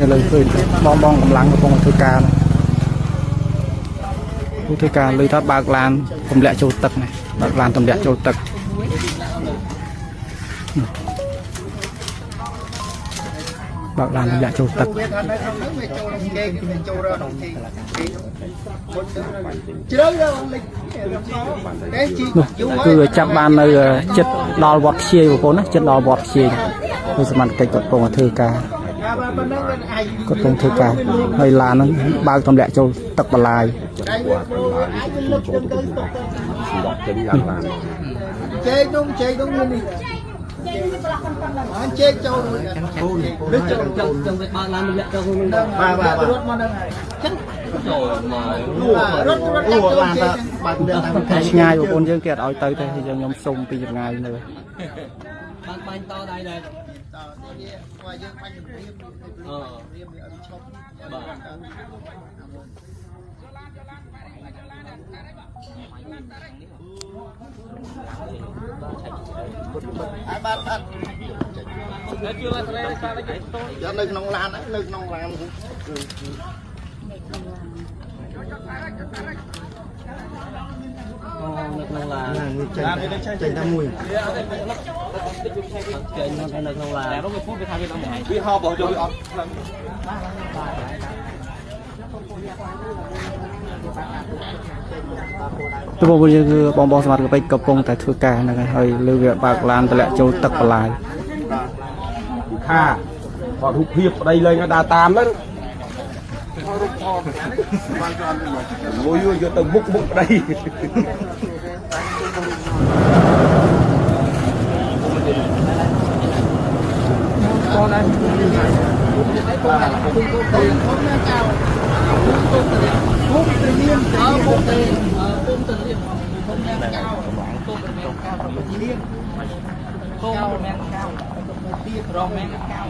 เลยคือบ้องกำลังกับพงธุการผู้ธุการเลยถ้าบากลานตำแหน่งโจตึกnàyบากลานตำแหน่งโจตึกบากลานตำแหน่งโจตึกคือจับบานเลยจัดดอลวอดเชียร์คนนะจัดดอลวอดเชียร์คือสมัครใจกดโปรงเธอกากดโปรงเธอกาเฮยลานั้นบางตำแหน่งโจตึกบลายเจ๊นุ่งนี่เจ๊โจนึกจังไปบ้านนั้นเลยเจ้าคุณรถมาได้ไงรถง่ายอยู่คนยังเกียดเอาเตยแต่ยังยอมส่งไปยังไงเลยบ้านต่อได้เลยว่ายังไปเรียบชอบบ้านgiờ nơi nông lan á nơi nông lan chạy ra mùi chạy nơi nông lan vì họ bỏ rồiตัวบริคือบองสมัติไปกระปงแต่ถือการนะครับเฮ้ยเลือกบากลานแต่ละโจตักปลายค่ะพอทุกเพียบได้เลยนะดาตามแล้วโอ้ยอยู่ตึงบุกได้รองแมงเก้า